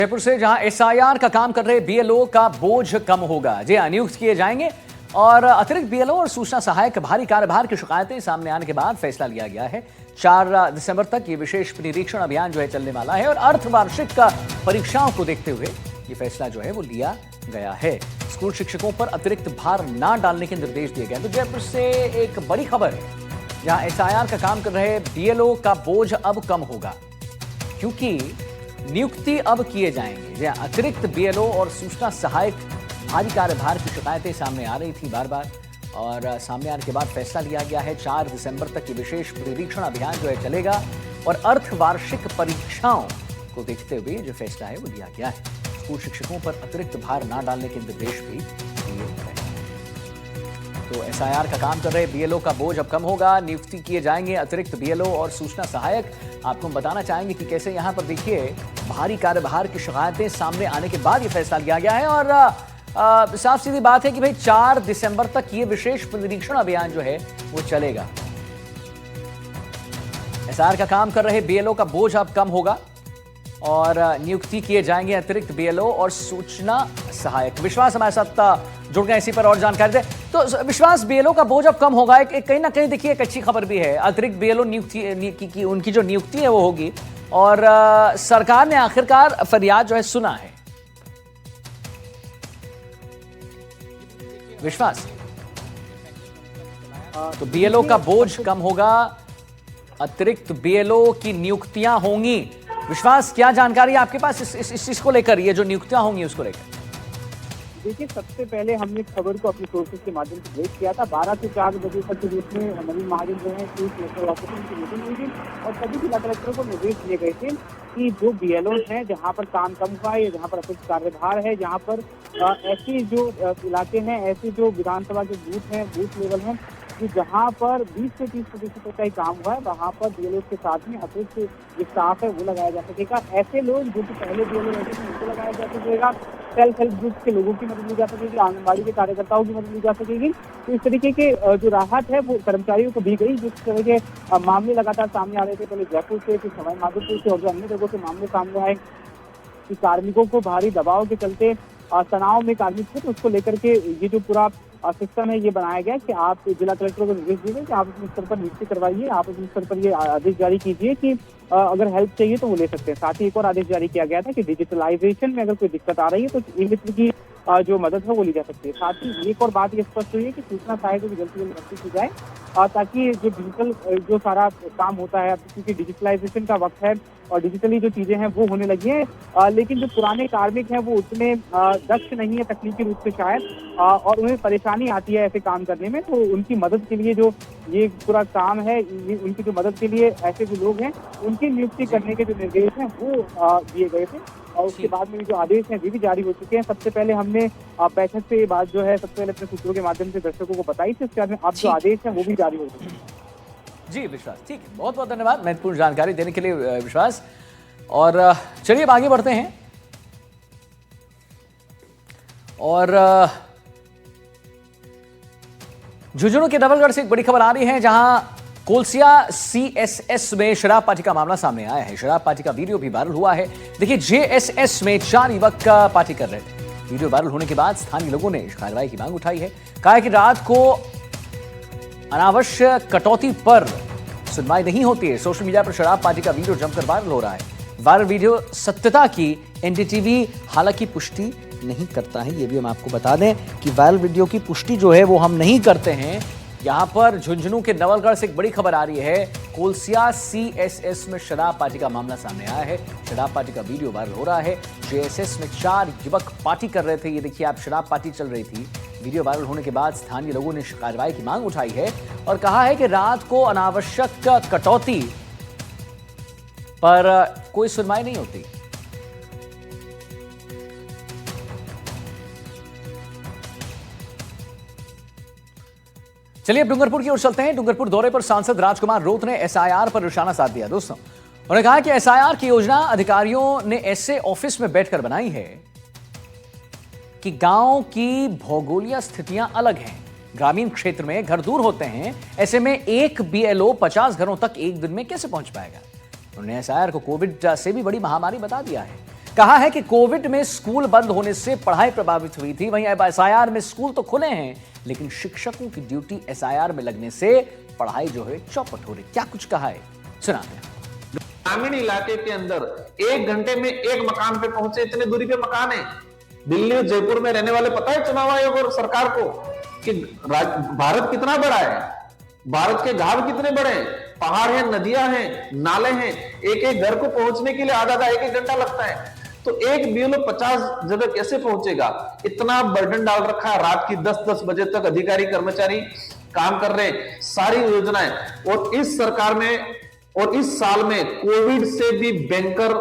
जयपुर से जहां एसआईआर का काम कर रहे बीएलओ का बोझ कम होगा, जी नियुक्त किए जाएंगे और अतिरिक्त बीएलओ और सूचना सहायक भारी कार्यभार की शिकायतें सामने आने के बाद फैसला लिया गया है। 4 दिसंबर तक ये विशेष निरीक्षण अभियान जो है चलने वाला है और अर्धवार्षिक परीक्षाओं को देखते हुए ये फैसला जो है वो लिया गया है। स्कूल शिक्षकों पर अतिरिक्त भार ना डालने के निर्देश दिए गए। तो जयपुर से एक बड़ी खबर है, जहां एसआईआर का काम कर रहे बीएलओ का बोझ अब कम होगा, क्योंकि नियुक्ति अब किए जाएंगे। जहां अतिरिक्त बीएलओ और सूचना सहायक भारी कार्यभार की शिकायतें सामने आ रही थी बार बार, और सामने आने के बाद फैसला लिया गया है 4 दिसंबर तक ये विशेष निरीक्षण अभियान जो है चलेगा और अर्धवार्षिक परीक्षाओं को देखते हुए जो फैसला है वो लिया गया है। स्कूल शिक्षकों पर अतिरिक्त भार ना डालने के निर्देश भी दिए गए। तो एसआईआर का काम कर रहे बीएलओ का बोझ अब कम होगा, नियुक्ति किए जाएंगे अतिरिक्त बीएलओ और सूचना सहायक। आपको हम बताना चाहेंगे कि कैसे यहां पर देखिए भारी कार्यभार की शिकायतें सामने आने के बाद ये फैसला लिया गया है और साफ सीधी बात है कि भाई 4 दिसंबर तक ये विशेष निरीक्षण अभियान जो है वो चलेगा। एसआईआर का काम कर रहे बीएलओ का बोझ अब कम होगा और नियुक्ति किए जाएंगे अतिरिक्त बीएलओ और सूचना सहायक। विश्वास हमारे साथ जुड़ गए इसी पर और जानकारी दे। तो विश्वास, बीएलओ का बोझ अब कम होगा, एक कहीं ना कहीं देखिए एक अच्छी खबर भी है। अतिरिक्त बीएलओ नियुक्ति की उनकी जो नियुक्ति है वो होगी और सरकार ने आखिरकार फरियाद जो है सुना है। विश्वास, तो बीएलओ का बोझ कम होगा, अतिरिक्त बीएलओ की नियुक्तियां होंगी। विश्वास, क्या जानकारी है आपके पास इस चीज को लेकर, ये जो नियुक्तियां होंगी उसको लेकर? देखिए, सबसे पहले हमने खबर को अपने सोर्सेज के माध्यम से ब्रेक किया था। 12 से 4 बजे तक के बीच में नवीन महाजन जो है चीफ इलेक्टोरल ऑफिसर की मीटिंग हुई थी और सभी जिला कलेक्टरों को निर्देश दिए गए थे कि जो बीएलओ हैं, जहां पर काम कम हुआ है, जहां पर अतिरिक्त कार्यभार है, जहां पर ऐसे जो इलाके हैं, ऐसे जो विधानसभा के बूथ हैं, बूथ लेवल हैं, कि जहां पर 20 से 30% तक का ही काम हुआ है, वहां पर बीएलओ के साथ में अतिरिक्त जो स्टाफ है वो लगाया जा सकेगा। ऐसे लोग जो कि पहले बीएलओ रहते थे उनको लगाया जा सकेगा। सेल्फ हेल्प ग्रुप के लोगों की मदद ली जा सकेगी, आंगनबाड़ी के कार्यकर्ताओं की मदद ली जा सकेगी। तो इस तरीके के जो राहत है वो कर्मचारियों को दी गई। जिस तरह के मामले लगातार सामने आ रहे थे, पहले जयपुर से, फिर सवाई माधोपुर से और जो अन्य जगहों से मामले सामने आए कि कार्मिकों को भारी दबाव के चलते तनाव में कार्मिक थे, तो उसको लेकर के ये जो पूरा सिस्टम है ये बनाया गया कि आप जिला कलेक्टरों को निर्देश दिए कि आप अपने स्तर पर नियुक्ति करवाइए, आप अपने स्तर पर ये आदेश जारी कीजिए कि अगर हेल्प चाहिए तो वो ले सकते हैं। साथ ही एक और आदेश जारी किया गया था कि डिजिटलाइजेशन में अगर कोई दिक्कत आ रही है तो ई मित्र की जो मदद है वो ली जा सकती है। साथ ही एक और बात ये स्पष्ट हुई है कि सूचना सहायकों की जल्द से जल्द भर्ती की जाए ताकि जो डिजिटल जो सारा काम होता है, क्योंकि डिजिटलाइजेशन का वक्त है और डिजिटली जो चीजें हैं वो होने लगी हैं, लेकिन जो पुराने कार्मिक हैं वो उतने दक्ष नहीं है तकनीकी रूप से शायद, और उन्हें परेशानी आती है ऐसे काम करने में। तो उनकी मदद के लिए जो ये पूरा काम है, उनकी जो मदद के लिए ऐसे जो लोग हैं उनकी नियुक्ति करने के जो निर्देश हैं वो दिए गए थे और उसके बाद में जो आदेश हैं वे भी जारी हो चुके हैं। सबसे पहले हमने बैठक से ये बात जो है सबसे पहले अपने सूत्रों के माध्यम से दर्शकों को बताई थी, उसके बाद में अब जो आदेश है वो भी जारी हो चुके हैं। जी विश्वास, ठीक है, बहुत बहुत धन्यवाद महत्वपूर्ण जानकारी देने के लिए विश्वास। और चलिए अब आगे बढ़ते हैं और झुंझुनू के डबलगढ़ से एक बड़ी खबर आ रही है, जहां कोलसिया सीएसएस में शराब पार्टी का मामला सामने आया है। शराब पार्टी का वीडियो भी वायरल हुआ है। देखिए, जेएसएस में 4 युवक पार्टी कर रहे थे। वीडियो वायरल होने के बाद स्थानीय लोगों ने कार्रवाई की मांग उठाई है। कहा कि रात को अनावश्यक कटौती पर सुनवाई नहीं होती है। सोशल मीडिया पर शराब पार्टी का वीडियो जमकर वायरल हो रहा है। वायरल वीडियो सत्यता की एनडीटीवी हालांकि पुष्टि नहीं करता है। ये भी हम आपको बता दें कि वायरल वीडियो की पुष्टि जो है वो हम नहीं करते हैं। यहां पर झुंझुनू के नवलगढ़ से एक बड़ी खबर आ रही है। कोलसिया सीएसएस में शराब पार्टी का मामला सामने आया है। शराब पार्टी का वीडियो वायरल हो रहा है। जेएसएस में 4 युवक पार्टी कर रहे थे। ये देखिए आप, शराब पार्टी चल रही थी। वीडियो वायरल होने के बाद स्थानीय लोगों ने कार्रवाई की मांग उठाई है और कहा है कि रात को अनावश्यक कटौती पर कोई सुनवाई नहीं होती। चलिए अब डूंगरपुर की ओर चलते हैं। डूंगरपुर दौरे पर सांसद राजकुमार रोत ने एसआईआर पर निशाना साध दिया। दोस्तों, उन्होंने कहा कि एसआईआर की योजना अधिकारियों ने ऐसे ऑफिस में बैठकर बनाई है कि गांव की भौगोलिक स्थितियां अलग हैं। ग्रामीण क्षेत्र में घर दूर होते हैं, ऐसे में एक बीएलओ 50 घरों तक एक दिन में कैसे पहुंच पाएगा। उन्होंने एसआईआर को कोविड से भी बड़ी महामारी बता दिया है। कहा है कि कोविड में स्कूल बंद होने से पढ़ाई प्रभावित हुई थी, वहीं अब एसआईआर में स्कूल तो खुले हैं लेकिन शिक्षकों की ड्यूटी एसआईआर में लगने से पढ़ाई जो है चौपट हो रही। क्या कुछ कहा है, सुनाते हैं। ग्रामीण इलाके के अंदर 1 घंटे में एक मकान पे पहुंचे, इतने दूरी पे मकान है। दिल्ली और जयपुर में रहने वाले पता है चुनाव आयोग और सरकार को कि भारत कितना बड़ा है, भारत के घाव कितने बड़े हैं, पहाड़ है, नदियां हैं, नाले हैं, एक एक घर को पहुंचने के लिए आधा 1-1 घंटा लगता है। तो एक बीएलओ 50 जगह कैसे पहुंचेगा? इतना बर्डन डाल रखा है। रात की 10-10 बजे तक अधिकारी कर्मचारी काम कर रहे हैं, सारी योजनाएं। और इस सरकार में और इस साल में कोविड से भी भयंकर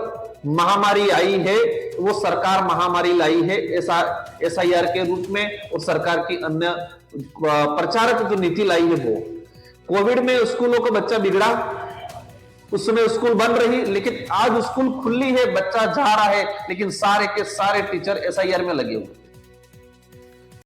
महामारी आई है, वो सरकार महामारी लाई है एसआईआर के रूप में, और सरकार की अन्य प्रचारक जो नीति लाई है वो। कोविड में स्कूलों का बच्चा बिगड़ा, उस समय स्कूल बंद रही, लेकिन आज स्कूल खुली है, बच्चा जा रहा है, लेकिन सारे के सारे टीचर एसआईआर में लगे हुए।